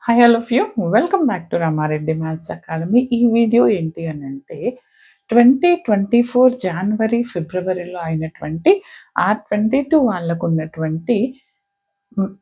Hi all of you welcome back to Rama Reddy maths academy. ఈ video ఏంటి అని అంటే 2024 జనవరి ఫిబ్రవరిలో అయినటువంటి R22 వాళ్ళకు ఉన్నటువంటి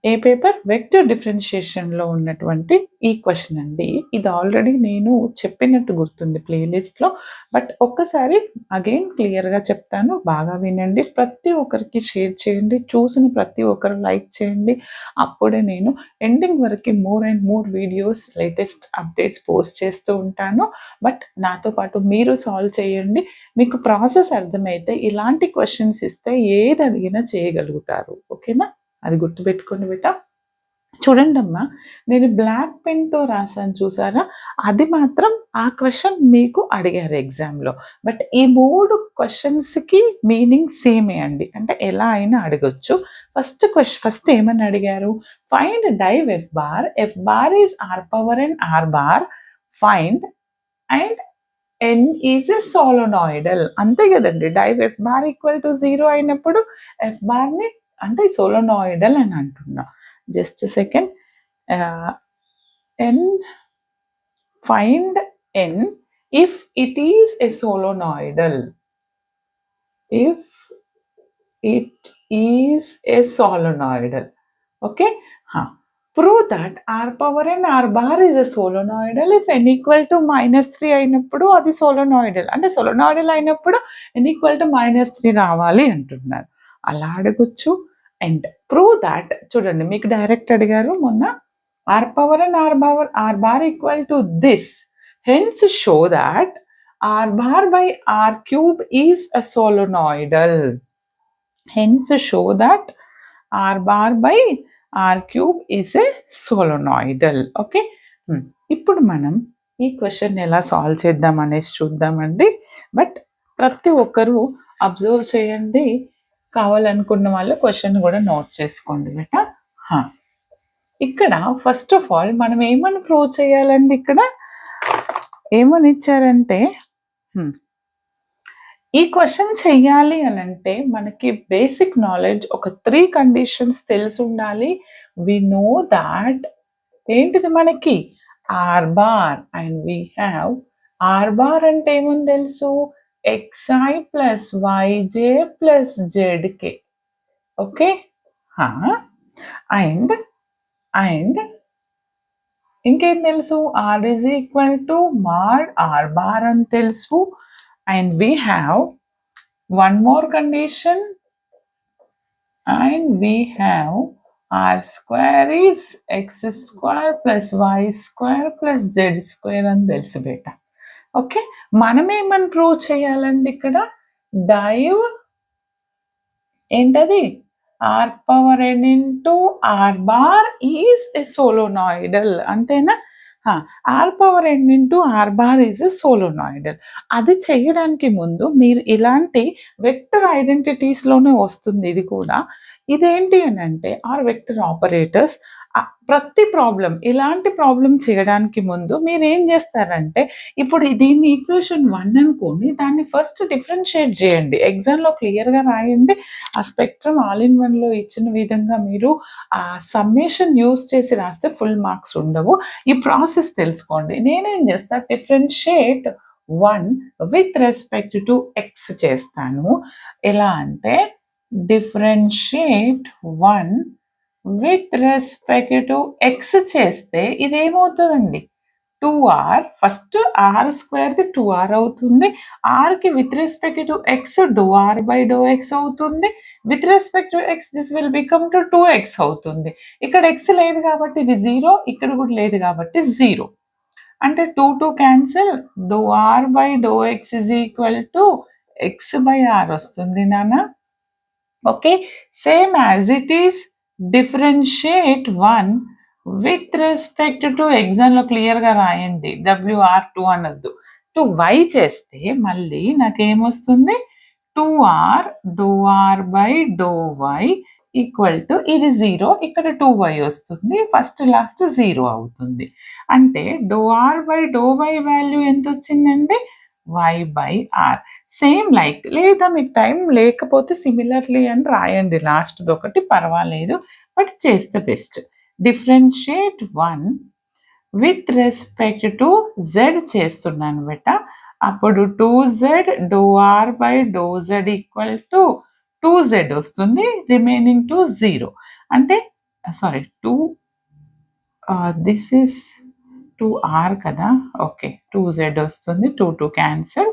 ఏ పేపర్ వెక్టర్ డిఫరెన్షియేషన్లో ఉన్నటువంటి ఈ క్వశ్చన్ అండి. ఇది ఆల్రెడీ నేను చెప్పినట్టు గుర్తుంది ప్లేలిస్ట్లో, బట్ ఒక్కసారి అగైన్ క్లియర్గా చెప్తాను, బాగా వినండి. ప్రతి ఒక్కరికి షేర్ చేయండి, చూసిన ప్రతి ఒక్కరు లైక్ చేయండి. అప్పుడే నేను ఎండింగ్ వరకు more and more videos, latest updates post చేస్తూ ఉంటాను. బట్ నాతో పాటు మీరు సాల్వ్ చేయండి. మీకు ప్రాసెస్ అర్థమైతే ఇలాంటి క్వశ్చన్స్ ఇస్తే ఏది అడిగినా చేయగలుగుతారు. ఓకేనా? అది గుర్తుపెట్టుకోండి బేటా. చూడండి అమ్మా, నేను బ్లాక్ పెన్తో రాసాను చూసారా, అది మాత్రం ఆ క్వశ్చన్ మీకు అడిగారు ఎగ్జామ్లో. బట్ ఈ 3 క్వశ్చన్స్కి మీనింగ్ సేమే అండి, అంటే ఎలా అయినా అడగొచ్చు. ఫస్ట్ ఏమని అడిగారు? Find div F bar is R power N R bar, find and N is a solenoidal. అంతే కదండి, div F bar equal to 0 అయినప్పుడు ఎఫ్ బార్ని అంటే సోలోనాయిడల్ అని అంటున్నా. Just second. N, find N if it is a solenoidal. If it is a solenoidal. Okay. Prove that R power N R bar is a solenoidal if N equal to -3 అయినప్పుడు అది solenoidal. అంటే solenoidal అయినప్పుడు ఎన్ equal to -3 రావాలి అంటున్నారు. అలా అడగొచ్చు. And prove that, చూడండి మీకు డైరెక్ట్ అడిగారు మొన్న, R power and R bar equal to this, hence show that R bar by R cube is a solenoidal. Hence show that R bar by R cube is a solenoidal. Okay. ఇప్పుడు మనం ఈ question ఎలా solve చేద్దాం అనేసి చూద్దామండి. But ప్రతి ఒక్కరూ observe చేయండి, కావాలనుకున్న వాళ్ళు క్వశ్చన్ కూడా నోట్ చేసుకోండి బేటా. ఇక్కడ ఫస్ట్ ఆఫ్ ఆల్ మనం ఏమని ప్రూవ్ చేయాలండి? ఇక్కడ ఏమని ఇచ్చారంటే, ఈ క్వశ్చన్ చెయ్యాలి అని అంటే మనకి బేసిక్ నాలెడ్జ్ ఒక 3 కండిషన్స్ తెలిసి ఉండాలి. వి నో దాట్ ఏంటిది మనకి R bar, and we have R bar అంటే ఏమని తెలుసు, xi plus yj plus zk. Okay. And ఇంకేం తెలుసు, R is equal to mod R bar అని తెలుసు. And we have one more condition, and we have R square is X square plus Y square plus Z square అని తెలుసు బేటా. Okay. మనం ఏమని prove చేయాలండి ఇక్కడ? డైవ్ ఏంటది, R power N into R bar is a solenoidal. అంతేనా? R power N into R bar is a solenoidal. అది చేయడానికి ముందు మీరు ఇలాంటి వెక్టర్ ఐడెంటిటీస్లోనే వస్తుంది ఇది కూడా. ఇదేంటి అని అంటే ఆర్ వెక్టర్ ఆపరేటర్స్. ప్రతి ప్రాబ్లం, ఇలాంటి ప్రాబ్లం చేయడానికి ముందు మీరు ఏం చేస్తారంటే, ఇప్పుడు దీన్ని ఈక్వేషన్ 1 అనుకోండి, దాన్ని ఫస్ట్ డిఫరెన్షియేట్ చేయండి, ఎగ్జామ్లో క్లియర్గా రాయండి. ఆ స్పెక్ట్రమ్ ఆల్ ఇన్ వన్లో ఇచ్చిన విధంగా మీరు ఆ సమ్మేషన్ యూస్ చేసి రాస్తే ఫుల్ మార్క్స్ ఉండవు. ఈ ప్రాసెస్ తెలుసుకోండి. నేనేం చేస్తా, differentiate 1 with respect to X చేస్తాను. ఎలా అంటే differentiate 1 with respect to X చేస్తే ఇదేమవుతుందండి, 2r. ఫస్ట్ ఆర్ స్క్వేర్ది 2r అవుతుంది. ఆర్కి with respect to X dr by x అవుతుంది. With respect to X this will become to 2x అవుతుంది. ఇక్కడ ఎక్స్ లేదు కాబట్టి ఇది 0, ఇక్కడ కూడా లేదు కాబట్టి 0. అంటే 2 cancel, dr by x is equal to x by r వస్తుంది నాన్న. Okay. Same as it is differentiate 1 with respect to ఎగ్జామ్లో క్లియర్గా రాయండి, WR2 అనొద్దు, టు y చేస్తే మళ్ళీ నాకేమొస్తుంది, 2r dr by y equal to ఇది 0, ఇక్కడ 2y వస్తుంది, ఫస్ట్ లాస్ట్ 0 అవుతుంది. అంటే dr బై y వాల్యూ ఎంత వచ్చిందండి, y by r. Same like, లేదా మీకు టైం లేకపోతే సిమిలర్లీ అని రాయండి, లాస్ట్ది ఒకటి పర్వాలేదు, బట్ చేస్తే best. Differentiate 1 with respect to Z చేస్తున్నాను బెట. అప్పుడు 2z doe R by do Z equal to 2z వస్తుంది, రిమైనింగ్ టు 0. అంటే సారీ 2 దిస్ ఇస్ 2r కదా, ఓకే 2z వస్తుంది, 2 cancel.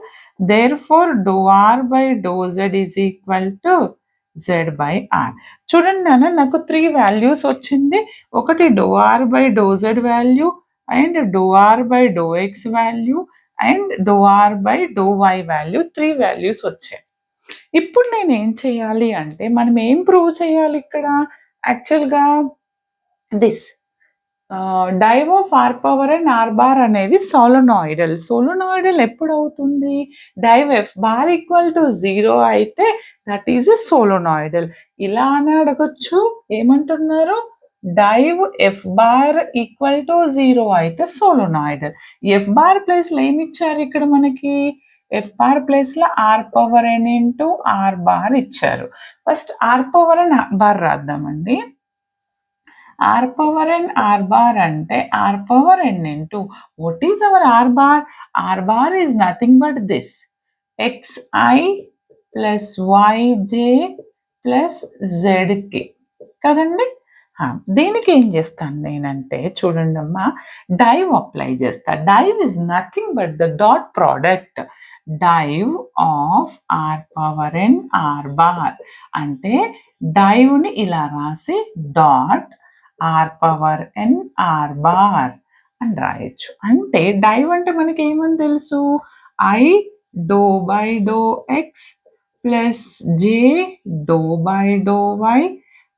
Therefore doe R by do Z is equal to z by R. చూడండి నాన్న, నాకు 3 values వచ్చింది. ఒకటి doe R by do Z value, and doe R by do X value, and doe R by do Y value, 3 values వచ్చాయి. ఇప్పుడు నేను ఏం చేయాలి అంటే, మనం ఏం ప్రూవ్ చేయాలి ఇక్కడ యాక్చువల్గా, this div of R power and R bar అనేది సోలనాయిడల్. సోలనాయిడల్ ఎప్పుడు అవుతుంది? Div F bar equal to 0 అయితే దట్ ఈజ్ ఎ సోలనాయిడల్. ఇలా అని అడగచ్చు. ఏమంటున్నారు? Div F bar equal to 0 అయితే సోలనాయిడల్. ఎఫ్ బార్ ప్లేస్లో ఏమి ఇచ్చారు ఇక్కడ మనకి? ఎఫ్ బార్ ప్లేస్లో R power N into R bar ఇచ్చారు. First R power and R bar రాద్దామండి. r power n r bar ante r power n into what is our r bar? R bar is nothing but this xi plus yj plus zk కదండి. దీనికి ఏం చేస్తాను నేనంటే, చూడండి అమ్మా, div apply చేస్తా. Div is nothing but the dot product div of R power N R bar. అంటే డైవ్ని ఇలా రాసి dot R power N R bar అని రాయొచ్చు. అంటే డైవ్ అంటే మనకి ఏమని తెలుసు? I doe by do X plus J doe by do Y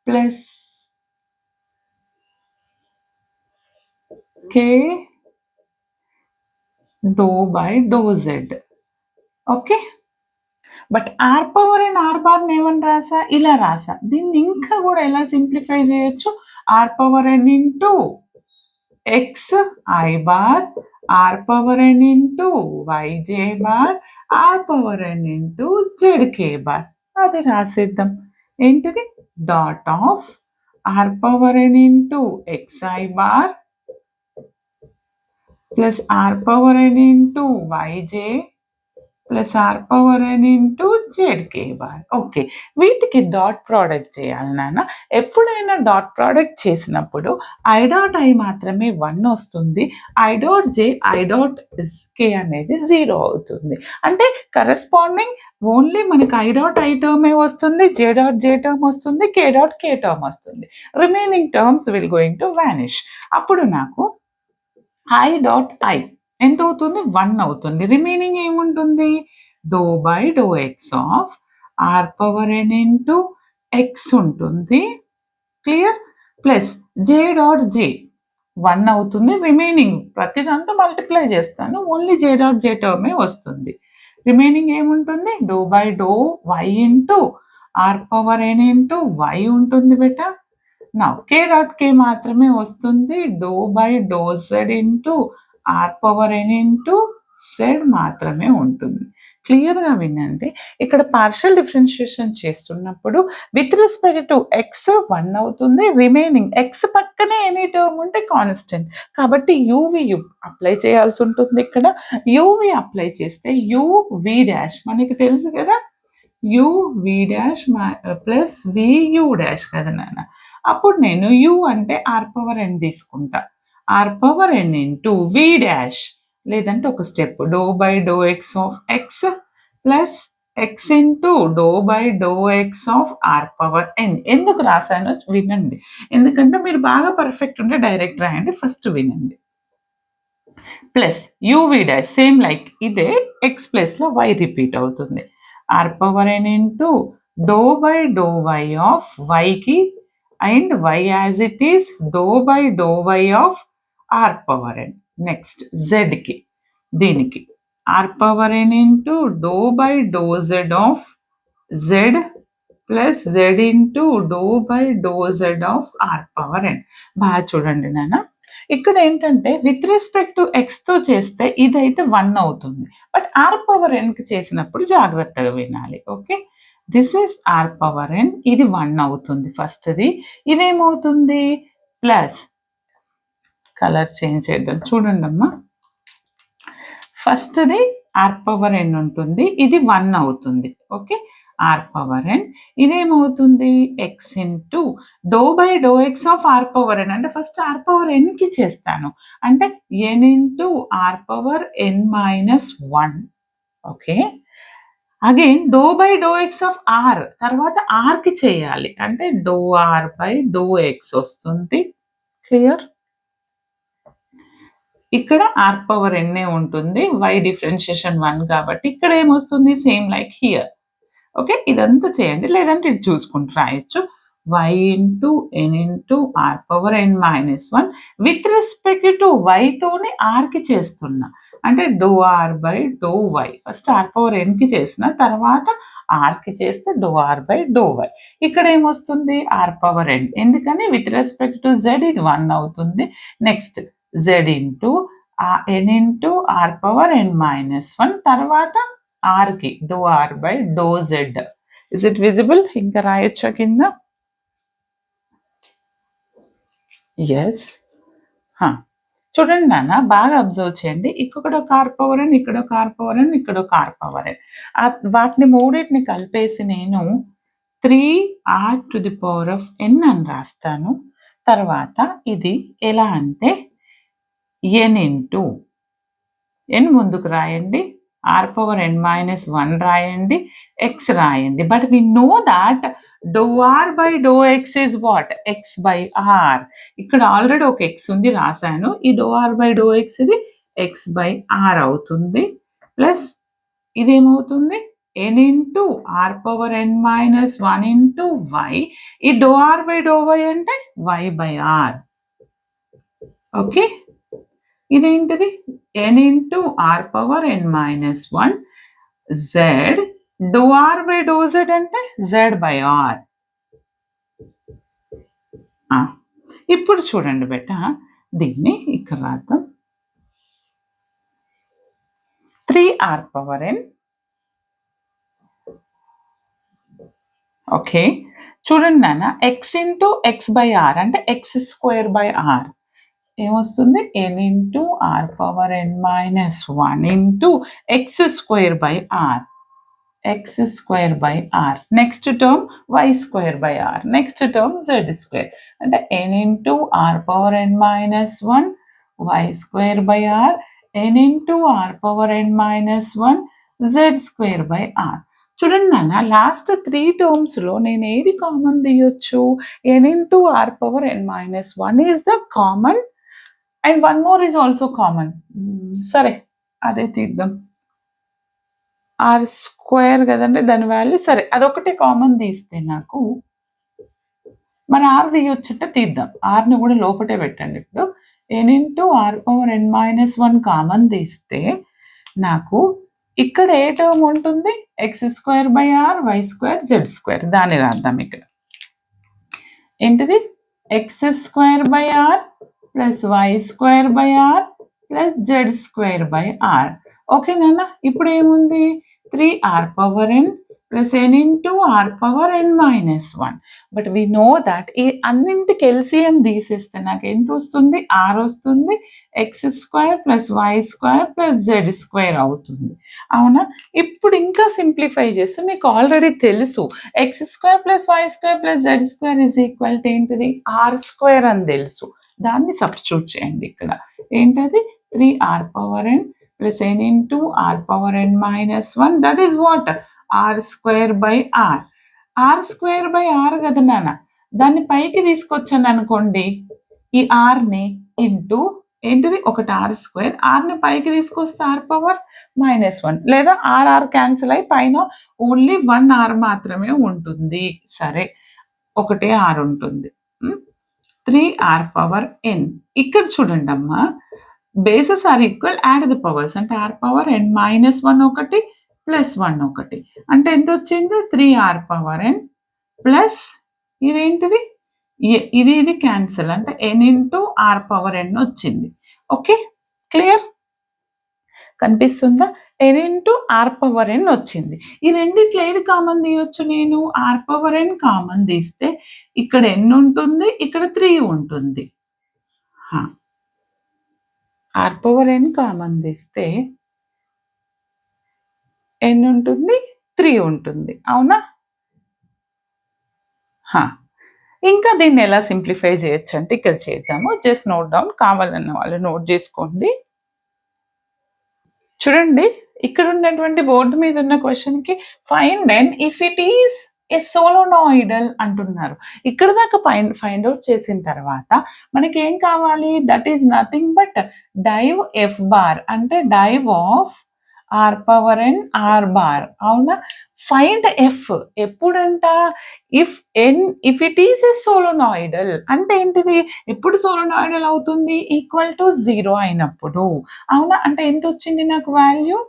plus K doe by do Z. Okay, but R power and R bar ఏమని రాసా? ఇలా రాసా. దీన్ని ఇంకా కూడా ఎలా సింప్లిఫై చేయొచ్చు? R power N into X I bar, R power N into Y J bar, R power N into Z K bar. అది రాసేద్దాం. ఏంటిది? Dot of R power N into X I bar plus R power N into Y J plus R power N into Z K bar. Okay, వీటికి dot product చేయాలి నాన్న. ఎప్పుడైనా dot product చేసినప్పుడు I dot I మాత్రమే 1 వస్తుంది, I dot J I dot K అనేది 0 అవుతుంది. అంటే కరెస్పాండింగ్ ఓన్లీ మనకి ఐ డాట్ ఐ టర్మే వస్తుంది, జే డాట్ జే టర్మ్ వస్తుంది, కే డాట్ కే టర్మ్ వస్తుంది. Remaining terms will going to vanish. అప్పుడు నాకు ఐ డాట్ ఐ ఎంత అవుతుంది? 1 అవుతుంది. రిమైనింగ్ ఏముంటుంది? Doe by do X of R power N into X ఉంటుంది. Clear? Plus J dot J 1 అవుతుంది. రిమైనింగ్ ప్రతిదాంతో మల్టిప్లై చేస్తాను, ఓన్లీ జే డాట్ జే టర్మే వస్తుంది. రిమైనింగ్ ఏముంటుంది? Doe by do Y into R power N into Y ఉంటుంది బెట. నా కే డాట్ కే మాత్రమే వస్తుంది. Doe by do Z into R power N into Z మాత్రమే ఉంటుంది. క్లియర్గా వినండి. ఇక్కడ పార్షియల్ డిఫరెన్షియేషన్ చేస్తున్నప్పుడు విత్ రెస్పెక్ట్ టు ఎక్స్ 1 అవుతుంది. రిమైనింగ్ ఎక్స్ పక్కనే ఎనీ టర్మ్ ఉంటే కాన్స్టెంట్, కాబట్టి యూవి అప్లై చేయాల్సి ఉంటుంది. ఇక్కడ యూవి అప్లై చేస్తే యువి డాష్ మనకి తెలుసు కదా, UV dash plus VU dash కదా నాన్న. అప్పుడు నేను యు అంటే ఆర్ పవర్ ఎన్ తీసుకుంటా, R power N into V dash, లేదంటే ఒక step do by do X of X plus X into do by do X of R power N. ఎందుకు రాశానో వినండి, ఎందుకంటే మీరు బాగా పర్ఫెక్ట్ ఉంటే డైరెక్ట్ రాయండి, ఫస్ట్ వినండి. Plus U V dash same like ఇదే ఎక్స్ ప్లస్లో వై రిపీట్ అవుతుంది. R power N into do by do Y of వైకి and Y as it is do by do Y of R power N. Next జెడ్కి, దీనికి R power N into do by do Z of Z plus Z into do by do Z of R power N. బాగా చూడండి నాన్న, ఇక్కడ ఏంటంటే with respect to ఎక్స్తో చేస్తే ఇదైతే 1 అవుతుంది, బట్ ఆర్ పవర్ ఎన్కి చేసినప్పుడు జాగ్రత్తగా వినాలి. Okay, this is R power N, ఇది 1 అవుతుంది ఫస్ట్ది. ఇదేమవుతుంది? ప్లస్ కలర్ చేంజ్ చేద్దాం. చూడండి అమ్మా, ఫస్ట్ది ఆర్ పవర్ ఎన్ ఉంటుంది, ఇది 1 అవుతుంది. ఓకే, ఆర్ పవర్ ఎన్, ఇదేమవుతుంది X into do by do X of R power N. అంటే ఫస్ట్ ఆర్ పవర్ ఎన్కి చేస్తాను, అంటే N into R power N minus 1. Okay, again do by do X of R, తర్వాత ఆర్కి చేయాలి, అంటే do R by do X వస్తుంది. Clear? ఇక్కడ ఆర్ పవర్ ఎన్నే ఉంటుంది, వై డిఫరెన్షియేషన్ 1 కాబట్టి ఇక్కడ ఏమొస్తుంది సేమ్ లైక్ హియర్. ఓకే, ఇదంతా చేయండి, లేదంటే ఇది చూసుకుంటూ రాయొచ్చు. y into N into R power N minus 1 with respect to y తోని ఆర్కి చేస్తున్నా, అంటే do R by do Y. First R power ఎన్కి చేసిన తర్వాత ఆర్కి చేస్తే do R by do Y. ఇక్కడ ఏమొస్తుంది ఆర్ పవర్ ఎన్, ఎందుకని విత్ రెస్పెక్ట్ టు జెడ్ ఇది 1 అవుతుంది. Next z into N into R power N minus 1, తర్వాత ఆర్కి do R by do Z. Is it visible? ఇంకా రాయొచ్చా కింద? ఎస్. చూడండి నాన్న, బాగా అబ్జర్వ్ చేయండి. ఇక్కడ ఒక ఆర్ పవర్ ఎన్, ఇక్కడ ఒక ఆర్ పవర్ ఎన్, ఇక్కడ ఒక ఆర్ పవర్ ఎన్. వాటిని మూడింటిని కలిపేసి నేను 3r to the power of n అని రాస్తాను. తర్వాత ఇది ఎలా అంటే ఎన్ ఇంటూ ఎన్ ముందుకు రాయండి, ఆర్ పవర్ ఎన్ మైనస్ 1 రాయండి, ఎక్స్ రాయండి. But we know that do R by do X is what? X by R. ఇక్కడ ఆల్రెడీ ఒక ఎక్స్ ఉంది, రాశాను. ఈ do R by do X ఇది ఎక్స్ బై ఆర్ అవుతుంది. ప్లస్ ఇదేమవుతుంది N into R power N minus 1 into Y. ఈ do R by do Y అంటే వై బై ఆర్. ఓకే, ఇదేంటిది N into R power N minus 1 Z, do R by do Z అంటే Z by are. ఇప్పుడు చూడండి బెట, దీన్ని ఇక్కడ రాద్దాం. 3r power ఎన్. Okay, చూడండి నాన్న, X into X by R అంటే ఎక్స్ స్క్వేర్ బై ఆర్ ఏమొస్తుంది N into R power N minus 1 into X square by R, X square by R. Next term Y square by R, next term Z square, అంటే N into R power N minus 1 Y square by R, N into R power N minus 1 Z square by R. చూడండి నాన్న, last 3 టర్మ్స్లో నేను ఏది common తీయొచ్చు? N into R power N minus 1 is the common and 1 more is also common. సరే, అదే తీద్దాం. Are square కదండి దాని వాల్యూ. సరే, అదొకటే కామన్ తీస్తే నాకు మన ఆర్ తీయొచ్చంటే తీద్దాం. ఆర్ని కూడా లోపటే పెట్టండి. ఇప్పుడు N into R power N minus 1 common తీస్తే నాకు ఇక్కడ ఏ టర్మ్ ఉంటుంది? X square by R Y square Z square. దాన్ని రాద్దాం. ఇక్కడ ఏంటిది? X square by R plus Y square by R plus Z square by R. Okay నాన్న, ఇప్పుడు ఏముంది? 3r power N plus N into R power N minus 1. But we know that ఈ అన్నింటికి LCM తీసేస్తే నాకు ఎంత వస్తుంది? ఆర్ వస్తుంది, X square plus Y square plus Z square అవుతుంది. అవునా? ఇప్పుడు ఇంకా సింప్లిఫై చేస్తే మీకు ఆల్రెడీ తెలుసు X square plus Y square plus Z square is equal to ఏంటిది? ఆర్ స్క్వేర్ అని తెలుసు. దాన్ని సబ్స్టిట్యూట్ చేయండి. ఇక్కడ ఏంటది? 3r power N plus N into R power N minus 1, that is what? R square by R. R square by R కదా నాన్న, దాన్ని పైకి తీసుకొచ్చాను అనుకోండి, ఈ ఆర్ని ఇంటూ ఏంటిది? ఒకటి ఆర్ స్క్వేర్, ఆర్ని పైకి తీసుకొస్తే ఆర్ పవర్ మైనస్ 1, లేదా ఆర్ క్యాన్సిల్ అయి పైన ఓన్లీ 1 ఆర్ మాత్రమే ఉంటుంది. సరే, ఒకటే ఆర్ ఉంటుంది. 3r పవర్ ఎన్. ఇక్కడ చూడండి అమ్మా, bases are equal, add the powers, అంటే ఆర్ పవర్ ఎన్ మైనస్ 1 ఒకటి ప్లస్ 1 ఒకటి, అంటే ఎంత వచ్చింది? 3r పవర్ ఎన్ ప్లస్ ఇదేంటిది? ఇది క్యాన్సిల్, అంటే ఎన్ ఇంటూ ఆర్ పవర్ ఎన్ వచ్చింది. Okay, clear? కనిపిస్తుందా? ఎన్ ఇంటూ ఆర్ పవర్ ఎన్ వచ్చింది. ఈ రెండిట్లో ఏది కామన్ తీయొచ్చు నేను? ఆర్ పవర్ ఎన్ కామన్ తీస్తే ఇక్కడ ఎన్ ఉంటుంది, ఇక్కడ 3 ఉంటుంది. ఆర్ పవర్ ఎన్ కామన్ తీస్తే ఎన్ ఉంటుంది, 3 ఉంటుంది. అవునా? ఇంకా దీన్ని ఎలా సింప్లిఫై చేయొచ్చు అంటే ఇక్కడ చేద్దాము. జస్ట్ నోట్ డౌన్, కావాలన్న వాళ్ళు నోట్ చేసుకోండి. చూడండి, ఇక్కడ ఉన్నటువంటి బోర్డు మీద ఉన్న క్వశ్చన్కి find N if it is a solenoidal అంటున్నారు. ఇక్కడ దాకా ఫైండ్ అవుట్ చేసిన తర్వాత మనకి ఏం కావాలి? That is nothing but div F bar, అంటే div of R power N R bar. అవునా? ఫైండ్ ఎఫ్ ఎప్పుడంట? If it is a solenoidal అంటే ఏంటిది? ఎప్పుడు సోలోనాయిడల్ అవుతుంది? ఈక్వల్ టు 0 అయినప్పుడు. అవునా? అంటే ఎంత వచ్చింది నాకు value?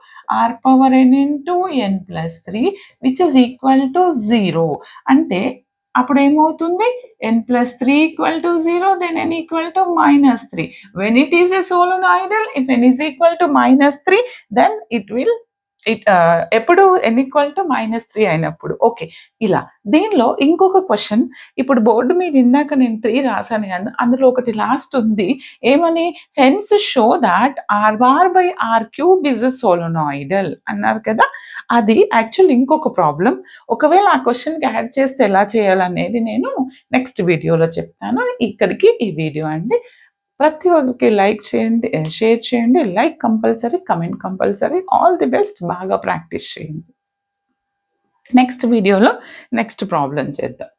R power N into N plus 3 which is equal to 0. అంటే అప్పుడు ఏమవుతుంది? n plus 3 equal to 0, then n equal to minus 3. When it is a solenoidal, if n is equal to minus 3, then it will ఎప్పుడు n equal to -3 అయినప్పుడు. Okay, ఇలా. దీనిలో ఇంకొక question, ఇప్పుడు board మీద ఇందాక నేను 3 రాశాను కానీ అందులో ఒకటి లాస్ట్ ఉంది. ఏమని? Hence show that R bar by R cube is a solenoidal అన్నారు కదా. అది యాక్చువల్ ఇంకొక ప్రాబ్లం. ఒకవేళ ఆ క్వశ్చన్కి యాడ్ చేస్తే ఎలా చేయాలనేది నేను నెక్స్ట్ వీడియోలో చెప్తాను. ఇక్కడికి ఈ వీడియో అండి. ప్రతి ఒక్కరికి లైక్ చేయండి, షేర్ చేయండి, like compulsory, comment compulsory. All the best. బాగా ప్రాక్టీస్ చేయండి. నెక్స్ట్ వీడియోలో నెక్స్ట్ ప్రాబ్లం చేద్దాం.